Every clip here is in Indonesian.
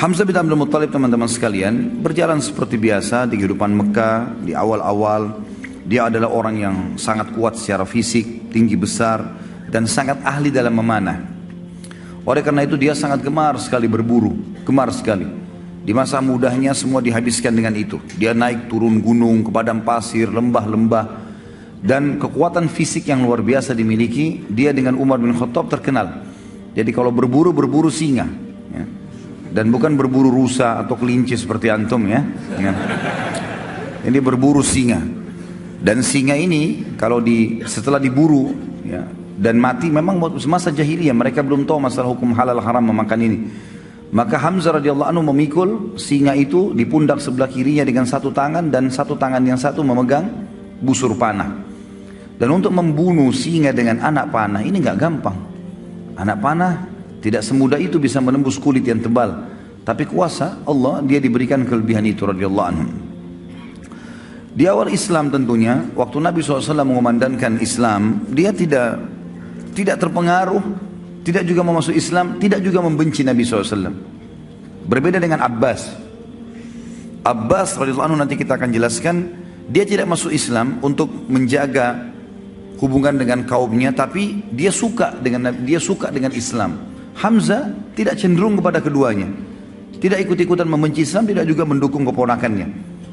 Hamzah bin Abdul Muttalib, teman-teman sekalian, berjalan seperti biasa di kehidupan Mekah di awal-awal. Dia adalah orang yang sangat kuat secara fisik, tinggi besar, dan sangat ahli dalam memanah. Oleh karena itu dia sangat gemar sekali berburu, gemar sekali. Di masa mudanya semua dihabiskan dengan itu. Dia naik turun gunung, ke padang pasir, lembah-lembah. Dan kekuatan fisik yang luar biasa dimiliki. Dia dengan Umar bin Khattab terkenal. Jadi kalau berburu, berburu singa. Ya. Dan bukan berburu rusa atau kelinci seperti antum ya. Ya. Ini berburu singa. Dan singa ini kalau setelah diburu ya, dan mati, memang semasa jahiliyah mereka belum tahu masalah hukum halal haram memakan ini. Maka Hamzah radhiyallahu anhu memikul singa itu di pundak sebelah kirinya dengan satu tangan, dan satu tangan yang satu memegang busur panah. Dan untuk membunuh singa dengan anak panah ini nggak gampang. Anak panah tidak semudah itu bisa menembus kulit yang tebal. Tapi kuasa Allah, dia diberikan kelebihan itu radhiyallahu anhu. Di awal Islam tentunya, waktu Nabi SAW mengumandangkan Islam, dia tidak terpengaruh, tidak juga mau masuk Islam, tidak juga membenci Nabi SAW. Berbeda dengan Abbas. Abbas radhiyallahu anhu, nanti kita akan jelaskan, dia tidak masuk Islam untuk menjaga hubungan dengan kaumnya, tapi dia suka dengan Islam. Hamzah tidak cenderung kepada keduanya, tidak ikut-ikutan membenci Islam, tidak juga mendukung keponakannya.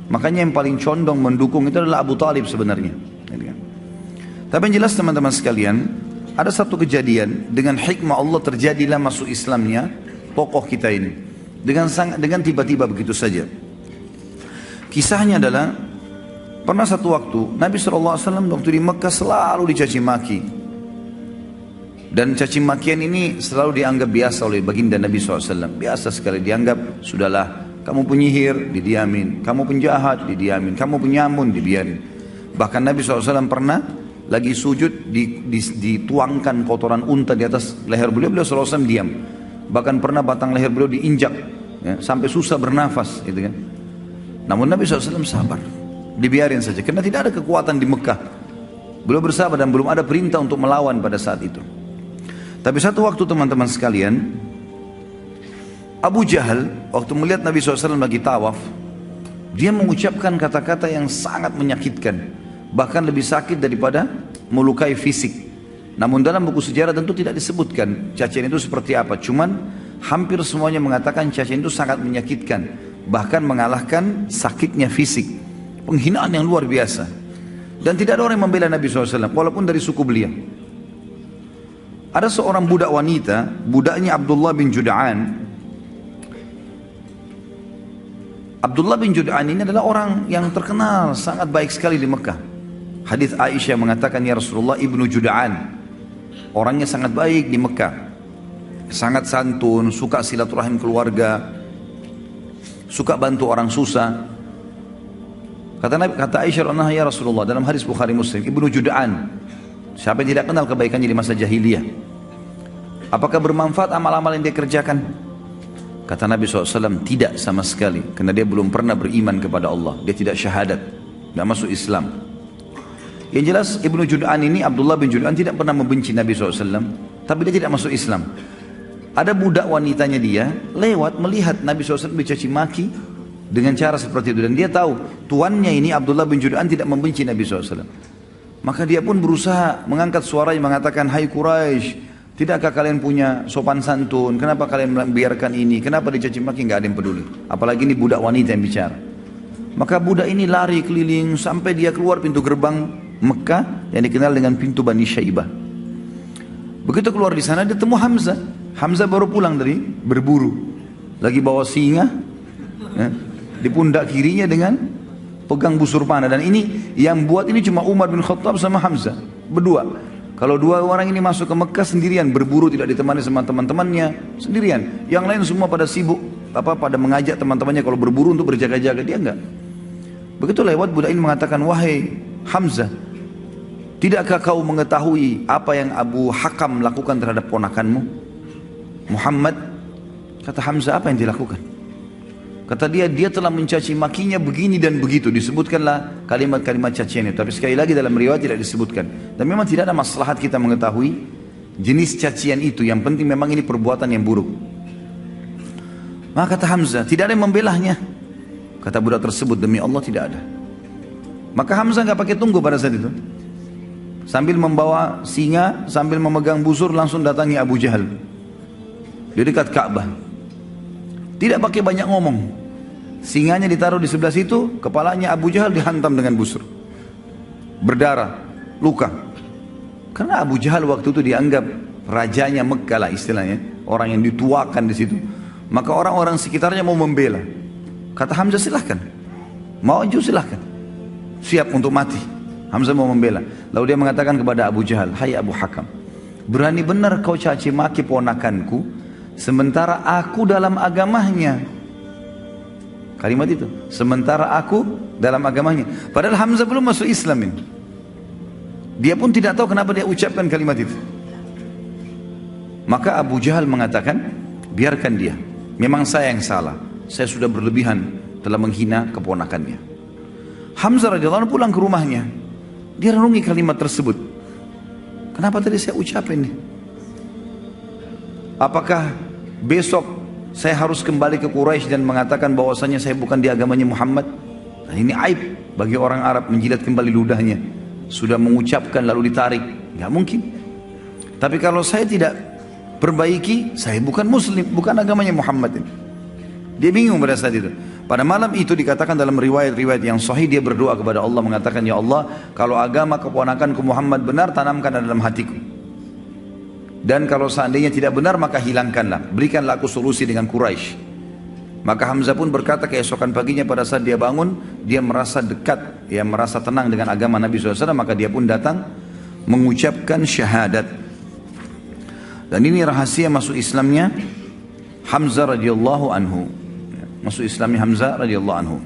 Makanya yang paling condong mendukung itu adalah Abu Talib sebenarnya. Tapi yang jelas teman-teman sekalian, ada satu kejadian dengan hikmah Allah terjadilah masuk Islamnya tokoh kita ini dengan tiba-tiba begitu saja. Kisahnya adalah pernah satu waktu Nabi SAW waktu di Mekah selalu dicaci maki. Dan caci makian ini selalu dianggap biasa oleh baginda Nabi SAW. Biasa sekali dianggap, sudahlah, kamu penyihir, didiamin. Kamu penjahat, didiamin. Kamu penyamun, dibiarin. Bahkan Nabi SAW pernah lagi sujud, dituangkan kotoran unta di atas leher beliau, beliau SAW diam. Bahkan pernah batang leher beliau diinjak ya, sampai susah bernafas gitu kan. Namun Nabi SAW sabar, dibiarin saja karena tidak ada kekuatan di Mekah. Beliau bersabar dan belum ada perintah untuk melawan pada saat itu. Tapi satu waktu teman-teman sekalian, Abu Jahal waktu melihat Nabi SAW lagi tawaf, dia mengucapkan kata-kata yang sangat menyakitkan, bahkan lebih sakit daripada melukai fisik. Namun dalam buku sejarah tentu tidak disebutkan cacian itu seperti apa. Cuman hampir semuanya mengatakan cacian itu sangat menyakitkan, bahkan mengalahkan sakitnya fisik. Penghinaan yang luar biasa. Dan tidak ada orang yang membela Nabi SAW walaupun dari suku beliau. Ada seorang budak wanita, budaknya Abdullah bin Jud'an. Abdullah bin Jud'an ini adalah orang yang terkenal sangat baik sekali di Mekah. Hadis Aisyah mengatakan, ya Rasulullah, ibnu Jud'an orangnya sangat baik di Mekah, sangat santun, suka silaturahim keluarga, suka bantu orang susah. Kata Aisyah, ya Rasulullah, dalam hadis Bukhari Muslim, ibnu Jud'an, siapa yang tidak kenal kebaikannya di masa jahiliyah? Apakah bermanfaat amal-amal yang dia kerjakan? Kata Nabi SAW, tidak sama sekali. Karena dia belum pernah beriman kepada Allah. Dia tidak syahadat, tidak masuk Islam. Yang jelas Ibnu Jud'an ini, Abdullah bin Jud'an, tidak pernah membenci Nabi SAW. Tapi dia tidak masuk Islam. Ada budak wanitanya dia lewat melihat Nabi SAW dicaci maki dengan cara seperti itu. Dan dia tahu tuannya ini Abdullah bin Jud'an tidak membenci Nabi SAW. Maka dia pun berusaha mengangkat suaranya mengatakan, hai Quraisy, tidakkah kalian punya sopan santun? Kenapa kalian membiarkan ini? Kenapa dicaci maki? Nggak ada yang peduli. Apalagi ini budak wanita yang bicara. Maka budak ini lari keliling sampai dia keluar pintu gerbang Mekah yang dikenal dengan pintu Bani Syaibah. Begitu keluar di sana dia temu Hamzah. Hamzah baru pulang dari berburu, lagi bawa singa ya, di pundak kirinya dengan pegang busur panah. Dan ini yang buat ini cuma Umar bin Khattab sama Hamzah berdua. Kalau dua orang ini masuk ke Mekah sendirian, berburu tidak ditemani sama teman-temannya, sendirian. Yang lain semua pada sibuk, pada mengajak teman-temannya kalau berburu untuk berjaga-jaga, dia enggak. Begitu lewat budak ini mengatakan, wahai Hamzah, tidakkah kau mengetahui apa yang Abu Hakam lakukan terhadap ponakanmu Muhammad? Kata Hamzah, apa yang dilakukan? Kata dia telah mencaci makinya begini dan begitu. Disebutkanlah kalimat-kalimat cacian itu. Tapi sekali lagi dalam riwayat tidak disebutkan. Dan memang tidak ada maslahat kita mengetahui jenis cacian itu. Yang penting memang ini perbuatan yang buruk. Maka kata Hamzah, tidak ada yang membelahnya. Kata budak tersebut, demi Allah tidak ada. Maka Hamzah nggak pakai tunggu pada saat itu. Sambil membawa singa, sambil memegang busur, langsung datangi Abu Jahal di dekat Ka'bah. Tidak pakai banyak ngomong. Singanya ditaruh di sebelah situ, kepalanya Abu Jahal dihantam dengan busur. Berdarah, luka. Karena Abu Jahal waktu itu dianggap rajanya Mekkah lah istilahnya, orang yang dituakan di situ. Maka orang-orang sekitarnya mau membela. Kata Hamzah, silahkan. Mau maju silahkan. Siap untuk mati. Hamzah mau membela. Lalu dia mengatakan kepada Abu Jahal, hai Abu Hakam, berani benar kau caci maki ponakanku, sementara aku dalam agamanya. Kalimat itu, sementara aku dalam agamanya. Padahal Hamzah belum masuk Islam ini. Dia pun tidak tahu kenapa dia ucapkan kalimat itu. Maka Abu Jahal mengatakan, biarkan dia. Memang saya yang salah. Saya sudah berlebihan telah menghina keponakannya. Hamzah radhiyallahu anhu pulang ke rumahnya. Dia renungi kalimat tersebut. Kenapa tadi saya ucapin nih? Apakah besok saya harus kembali ke Quraisy dan mengatakan bahwasanya saya bukan di agamanya Muhammad? Nah, ini aib bagi orang Arab menjilat kembali ludahnya. Sudah mengucapkan lalu ditarik. Nggak mungkin. Tapi kalau saya tidak perbaiki, saya bukan muslim, bukan agamanya Muhammad ini. Dia bingung pada saat itu. Pada malam itu dikatakan dalam riwayat-riwayat yang sahih, dia berdoa kepada Allah mengatakan, ya Allah, kalau agama keponakanku Muhammad benar, tanamkan dalam hatiku. Dan kalau seandainya tidak benar, maka hilangkanlah. Berikanlah aku solusi dengan Quraisy. Maka Hamzah pun berkata keesokan paginya pada saat dia bangun, dia merasa dekat, dia merasa tenang dengan agama Nabi SAW, maka dia pun datang mengucapkan syahadat. Dan ini rahasia masuk Islamnya Hamzah radhiyallahu anhu. Masuk Islamnya Hamzah radhiyallahu anhu.